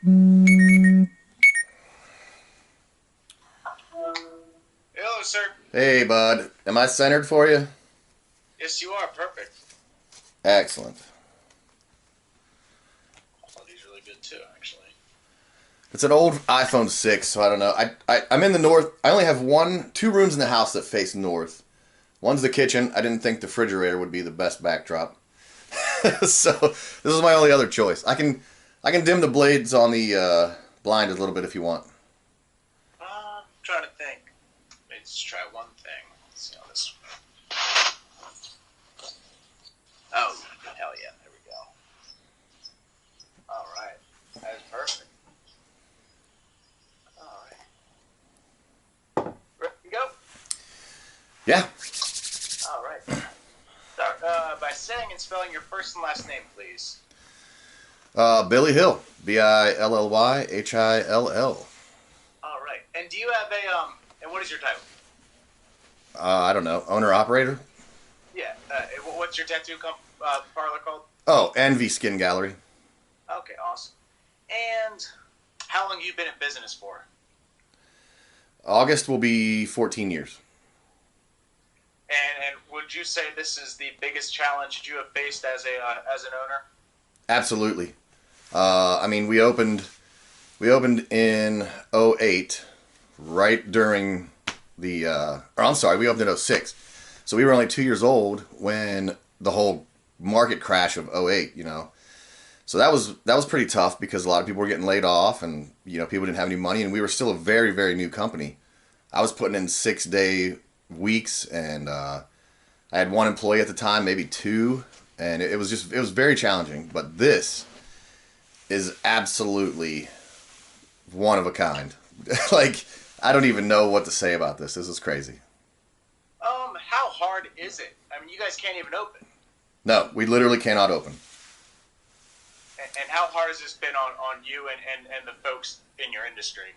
Hello, sir. Hey, bud. Am I centered for you? Yes, you are. Perfect. Excellent. Quality's really good too, actually. It's an old iPhone 6, so I don't know. I'm in the north. I only have two rooms in the house that face north. One's the kitchen. I didn't think the refrigerator would be the best backdrop. So this is my only other choice. I can dim the blades on the blind a little bit if you want. I'm trying to think. Let's try one thing. Let's see how this. Oh, hell yeah! There we go. All right, that is perfect. All right, ready to go. Yeah. All right. Start by saying and spelling your first and last name, please. Billy Hill. Billhyhill. All right. And do you have a And what is your title? I don't know. Owner operator. Yeah. What's your tattoo parlor called? Oh, Envy Skin Gallery. Okay, awesome. And how long you been in business for? August will be 14 years. And would you say this is the biggest challenge you have faced as an owner? Absolutely. I mean, we opened in '08, right during or I'm sorry, we opened in '06. So we were only 2 years old when the whole market crash of '08, you know. So that was pretty tough because a lot of people were getting laid off and, you know, people didn't have any money and we were still a very, very new company. I was putting in 6-day weeks and I had one employee at the time, maybe two, and it was very challenging, but this is absolutely one of a kind. Like, I don't even know what to say about this. This is crazy. How hard is it? I mean, you guys can't even open. No, we literally cannot open. And how hard has this been on you and the folks in your industry?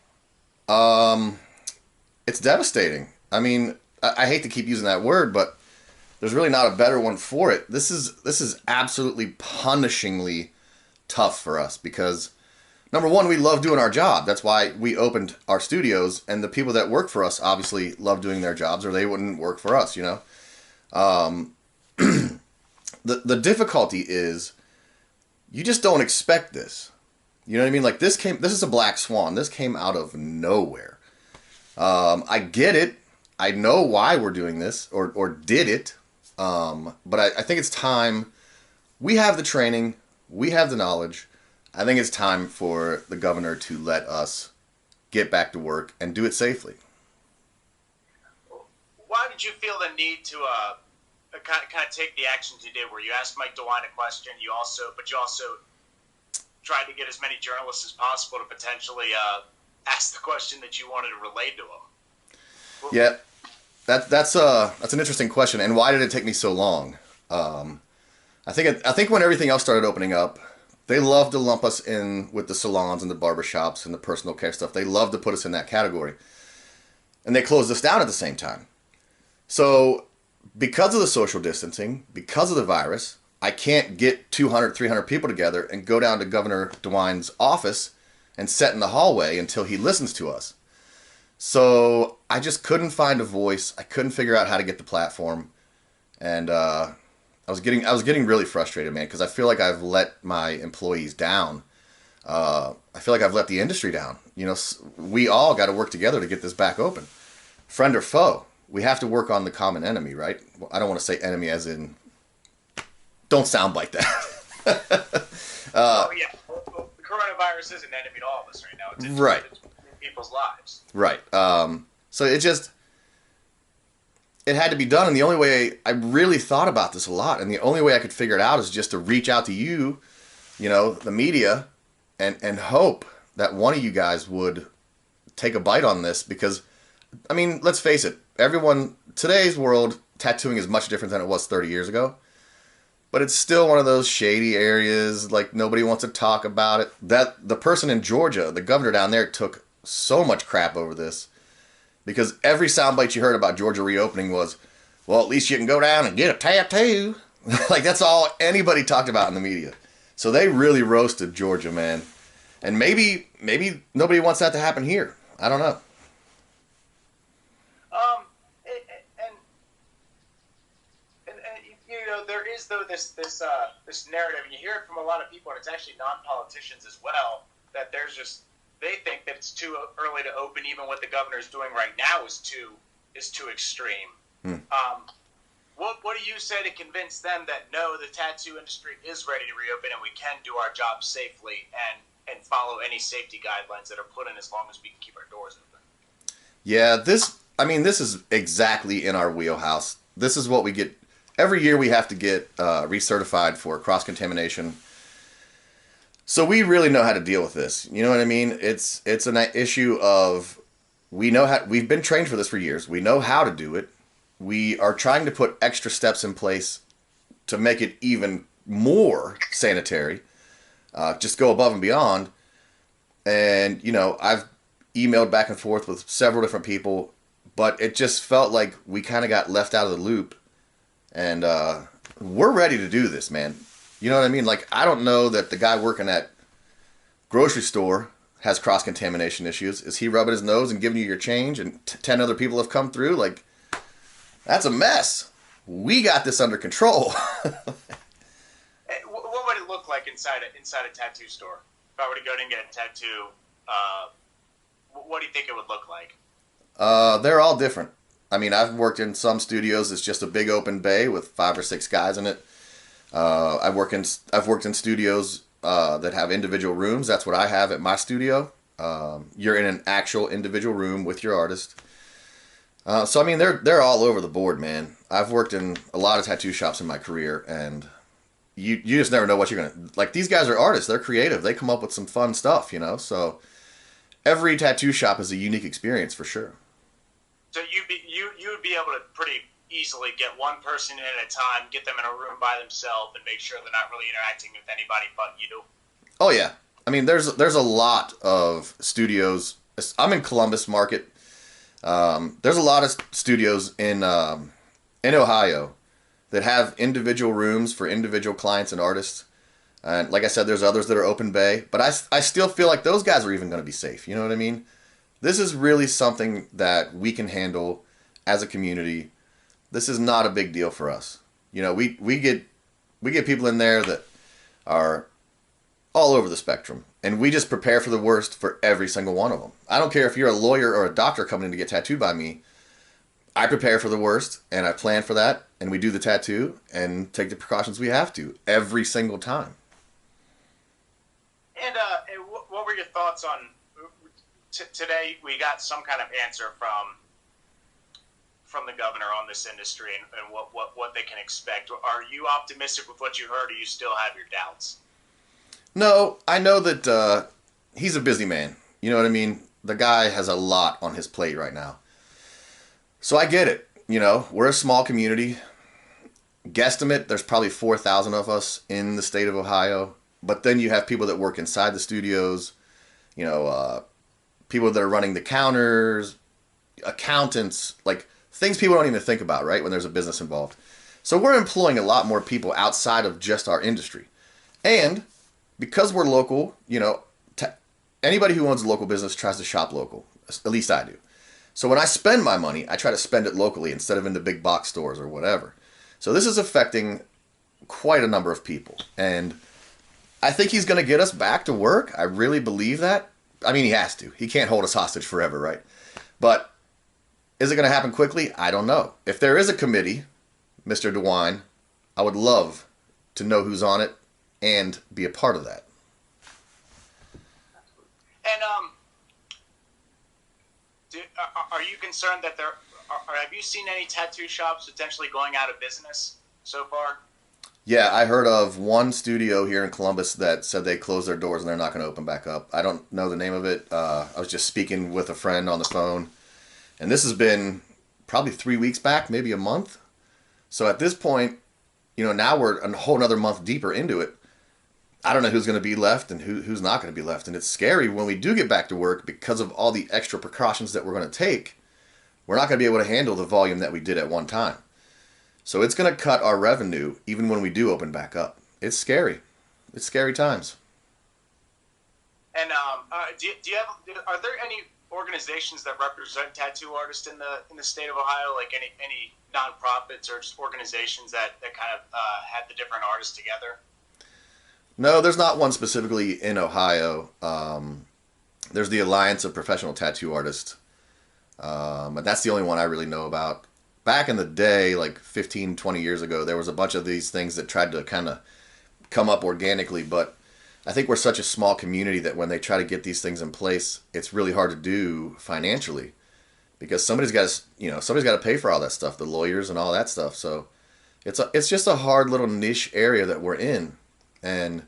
Um, it's devastating. I mean, I hate to keep using that word, but there's really not a better one for it. This is absolutely punishingly tough for us because number one, we love doing our job. That's why we opened our studios, and the people that work for us obviously love doing their jobs, or they wouldn't work for us. You know, the difficulty is you just don't expect this. You know what I mean? Like this is a black swan. This came out of nowhere. I get it. I know why we're doing this or did it. But I think it's time. We have the training. We have the knowledge. I think it's time for the governor to let us get back to work and do it safely. Why did you feel the need to kind of take the actions you did, where you asked Mike DeWine a question, you also tried to get as many journalists as possible to potentially ask the question that you wanted to relay to them? Yeah, that's an interesting question. And why did it take me so long? I think when everything else started opening up, they love to lump us in with the salons and the barbershops and the personal care stuff. They love to put us in that category. And they closed us down at the same time. So because of the social distancing, because of the virus, I can't get 200, 300 people together and go down to Governor DeWine's office and sit in the hallway until he listens to us. So I just couldn't find a voice. I couldn't figure out how to get the platform. And I was getting really frustrated, man, because I feel like I've let my employees down. I feel like I've let the industry down. You know, we all got to work together to get this back open. Friend or foe, we have to work on the common enemy, right? Well, I don't want to say enemy as in, don't sound like that. Oh yeah, the coronavirus is an enemy to all of us right now. Right. It's in people's lives. Right. So it had to be done, and the only way I really thought about this a lot, and the only way I could figure it out is just to reach out to you, you know, the media, and hope that one of you guys would take a bite on this because, I mean, let's face it, today's world, tattooing is much different than it was 30 years ago. But it's still one of those shady areas, like nobody wants to talk about it. That the person in Georgia, the governor down there, took so much crap over this because every soundbite you heard about Georgia reopening was, well, at least you can go down and get a tattoo. Like that's all anybody talked about in the media. So they really roasted Georgia, man. And maybe nobody wants that to happen here. I don't know. And, you know, there is though this narrative, and you hear it from a lot of people, and it's actually non-politicians as well, that there's just they think that it's too early to open, even what the governor is doing right now is too extreme. Hmm. What do you say to convince them that no, the tattoo industry is ready to reopen and we can do our job safely and follow any safety guidelines that are put in as long as we can keep our doors open? Yeah, this is exactly in our wheelhouse. This is what we get every year. We have to get recertified for cross contamination. So we really know how to deal with this. You know what I mean? It's an issue of we've been trained for this for years. We know how to do it. We are trying to put extra steps in place to make it even more sanitary. Just go above and beyond. And I've emailed back and forth with several different people, but it just felt like we kind of got left out of the loop. And we're ready to do this, man. You know what I mean? Like, I don't know that the guy working at grocery store has cross-contamination issues. Is he rubbing his nose and giving you your change and 10 other people have come through? Like, that's a mess. We got this under control. What would it look like inside a tattoo store? If I were to go in and get a tattoo, what do you think it would look like? They're all different. I mean, I've worked in some studios. It's just a big open bay with 5 or 6 guys in it. I've worked in studios that have individual rooms. That's what I have at my studio. You're in an actual individual room with your artist. So I mean, they're all over the board, man. I've worked in a lot of tattoo shops in my career, and you just never know what you're gonna like. These guys are artists. They're creative. They come up with some fun stuff, So every tattoo shop is a unique experience for sure. So you would be able to pretty easily get one person in at a time, get them in a room by themselves, and make sure they're not really interacting with anybody but you. Oh yeah, I mean there's a lot of studios. I'm in Columbus Market. There's a lot of studios in Ohio that have individual rooms for individual clients and artists. And like I said, there's others that are open bay, but I still feel like those guys are even going to be safe. You know what I mean? This is really something that we can handle as a community. This is not a big deal for us. We get people in there that are all over the spectrum, and we just prepare for the worst for every single one of them. I don't care if you're a lawyer or a doctor coming in to get tattooed by me. I prepare for the worst, and I plan for that, and we do the tattoo and take the precautions we have to every single time. And what were your thoughts on today? We got some kind of answer from the governor on this industry and what they can expect. Are you optimistic with what you heard, or do you still have your doubts? No, I know that he's a busy man. You know what I mean? The guy has a lot on his plate right now. So I get it. We're a small community. Guesstimate, there's probably 4,000 of us in the state of Ohio. But then you have people that work inside the studios, people that are running the counters, accountants, like things people don't even think about, right, when there's a business involved. So we're employing a lot more people outside of just our industry. And because we're local, anybody who owns a local business tries to shop local. At least I do. So when I spend my money, I try to spend it locally instead of in the big box stores or whatever. So this is affecting quite a number of people. And I think he's going to get us back to work. I really believe that. I mean, he has to. He can't hold us hostage forever, right? But is it going to happen quickly? I don't know. If there is a committee, Mr. DeWine, I would love to know who's on it and be a part of that. And are you concerned that have you seen any tattoo shops potentially going out of business so far? Yeah, I heard of one studio here in Columbus that said they closed their doors and they're not going to open back up. I don't know the name of it. I was just speaking with a friend on the phone, and this has been probably 3 weeks back, maybe a month. So at this point, now we're a whole another month deeper into it. I don't know who's going to be left and who's not going to be left. And it's scary when we do get back to work because of all the extra precautions that we're going to take. We're not going to be able to handle the volume that we did at one time. So it's going to cut our revenue even when we do open back up. It's scary. It's scary times. And do you have? Are there any organizations that represent tattoo artists in the state of Ohio? Like any nonprofits or just organizations that kind of had the different artists together? No, there's not one specifically in Ohio. There's the Alliance of Professional Tattoo Artists, and that's the only one I really know about. Back in the day, like 15, 20 years ago, there was a bunch of these things that tried to kind of come up organically, but I think we're such a small community that when they try to get these things in place, it's really hard to do financially because somebody's got to pay for all that stuff, the lawyers and all that stuff. So it's just a hard little niche area that we're in, and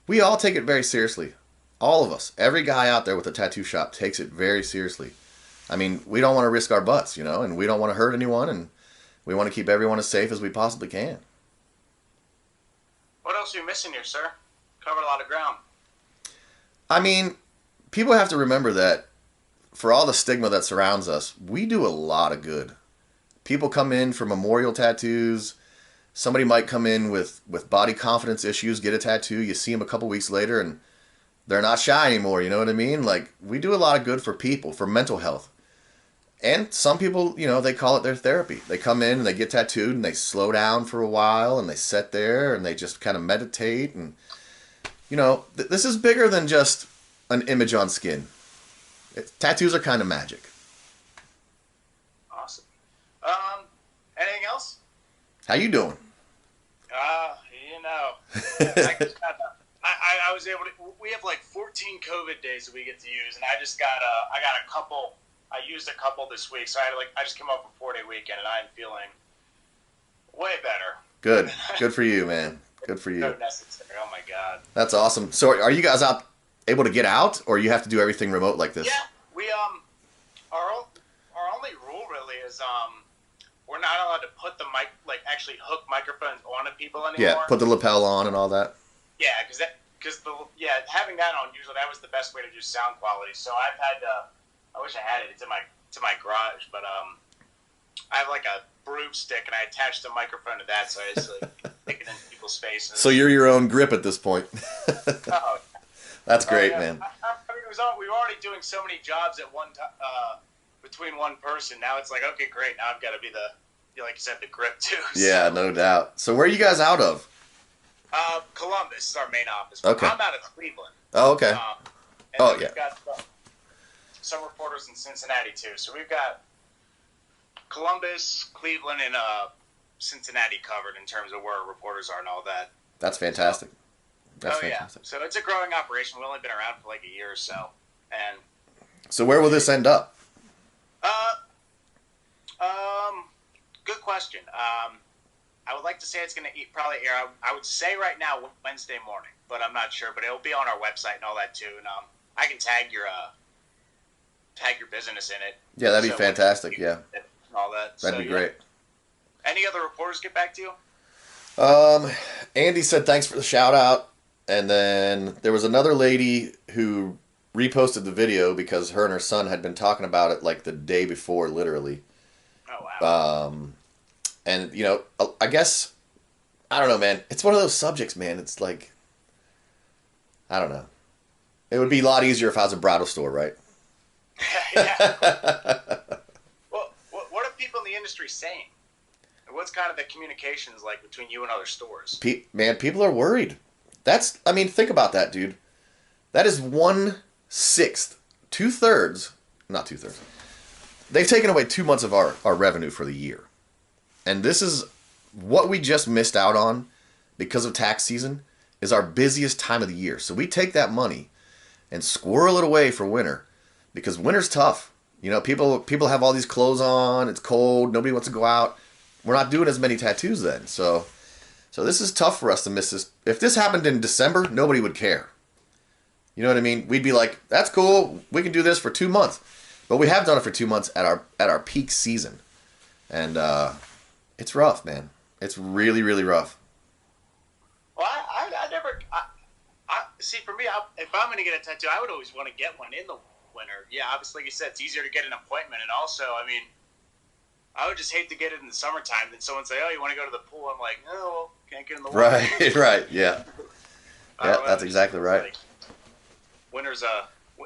we all take it very seriously. All of us, every guy out there with a tattoo shop takes it very seriously. I mean, we don't want to risk our butts, and we don't want to hurt anyone, and we want to keep everyone as safe as we possibly can. What else are you missing here, sir? Covered a lot of ground. I mean, people have to remember that for all the stigma that surrounds us, we do a lot of good. People come in for memorial tattoos. Somebody might come in with body confidence issues, get a tattoo. You see them a couple weeks later, and they're not shy anymore. You know what I mean? Like, we do a lot of good for people, for mental health. And some people, they call it their therapy. They come in and they get tattooed and they slow down for a while and they sit there and they just kind of meditate. And, this is bigger than just an image on skin. Tattoos are kind of magic. Awesome. Anything else? How you doing? I was able to. We have like 14 COVID days that we get to use, and I just got a couple. I used a couple this week, so I just came up with a 4-day weekend, and I'm feeling way better. Good for you, man. Good for you. So necessary. Oh my god. That's awesome. So, are you guys able to get out, or you have to do everything remote like this? Yeah, we our only rule really is we're not allowed to put the mic, like actually hook microphones onto people anymore. Yeah, put the lapel on and all that. Yeah, because having that on, usually that was the best way to do sound quality. So I've had I wish I had it. It's in my garage, but I have like a broomstick and I attached the microphone to that, so I just like stick it in people's faces. So you're your own grip at this point. Oh, that's great, yeah. man. I mean, we were already doing so many jobs at one time between one person. Now it's like, okay, great. Now I've got to be like you said, the grip too. Yeah, no doubt. So where are you guys out of? Columbus is our main office. Okay. I'm out of Cleveland. Oh, okay. And we've got some reporters in Cincinnati too. So we've got Columbus, Cleveland, and Cincinnati covered in terms of where our reporters are and all that. That's fantastic. That's fantastic. Yeah. So it's a growing operation. We've only been around for like a year or so. And so where will this end up? Good question. I would like to say it's going to probably air. I would say right now Wednesday morning, but I'm not sure. But it'll be on our website and all that too. And I can tag your business in it. Yeah, that'd be fantastic. Yeah, and all that. That'd be great. Any other reporters get back to you? Andy said thanks for the shout out, and then there was another lady who reposted the video because her and her son had been talking about it like the day before, literally. Oh wow. And I guess I don't know, man. It's one of those subjects, man. It's like I don't know. It would be a lot easier if I was a bridal store, right? Yeah. Well, what are people in the industry saying? What's kind of the communications like between you and other stores? Man, people are worried. Think about that, dude. That is 1/6, 2/3, not 2/3. They've taken away 2 months of our revenue for the year. And this is what we just missed out on because of tax season is our busiest time of the year. So we take that money and squirrel it away for winter because winter's tough. People have all these clothes on. It's cold. Nobody wants to go out. We're not doing as many tattoos then. So this is tough for us to miss this. If this happened in December, nobody would care. You know what I mean? We'd be like, that's cool. We can do this for 2 months. But we have done it for 2 months at our peak season. And it's rough, man. It's really, really rough. Well, I never... see, for me, if I'm going to get a tattoo, I would always want to get one in the winter. Yeah, obviously, like you said, it's easier to get an appointment. And also, I would just hate to get it in the summertime. Then someone say, oh, you want to go to the pool? I'm like, no, well, can't get in the water. Right, yeah. Yeah, that's exactly right. Winter's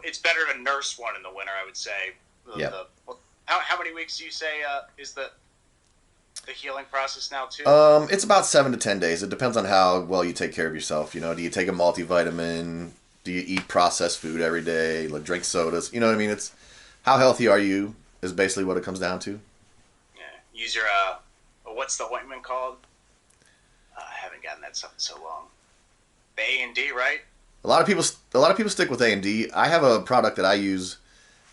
it's better to nurse one in the winter, I would say. Yeah. How many weeks do you say is the healing process now too? It's about 7 to 10 days. It depends on how well you take care of yourself. You know, do you take a multivitamin? Do you eat processed food every day? Like drink sodas? You know what I mean? It's how healthy are you is basically what it comes down to. Yeah. Use your what's the ointment called? I haven't gotten that stuff in so long. The A&D, right? A lot of people stick with A&D. I have a product that I use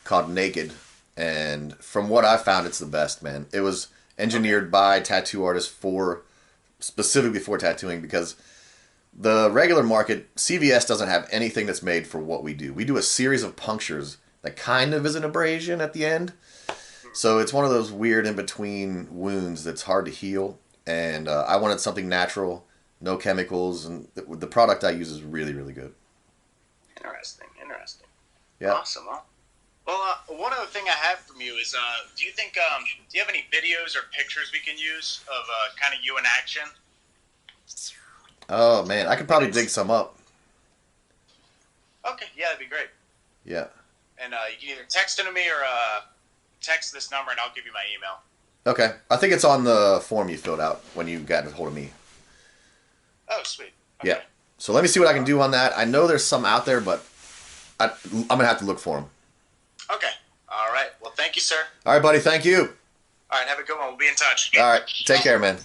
called Naked, and from what I found, it's the best, man. It was engineered by tattoo artists specifically for tattooing, because the regular market, CVS doesn't have anything that's made for what we do. We do a series of punctures that kind of is an abrasion at the end. So it's one of those weird in-between wounds that's hard to heal. And I wanted something natural, no chemicals, and the product I use is really, really good. Interesting. Yeah. Awesome, huh? Well, one other thing I have from you is, do you think, do you have any videos or pictures we can use of kind of you in action? Oh, man. I could probably dig some up. Okay, yeah, that'd be great. Yeah. And you can either text it to me or text this number, and I'll give you my email. Okay. I think it's on the form you filled out when you got a hold of me. Oh, sweet. Okay. Yeah. So let me see what I can do on that. I know there's some out there, but I'm going to have to look for them. Okay. All right. Well, thank you, sir. All right, buddy. Thank you. All right. Have a good one. We'll be in touch. All right. Take care, man.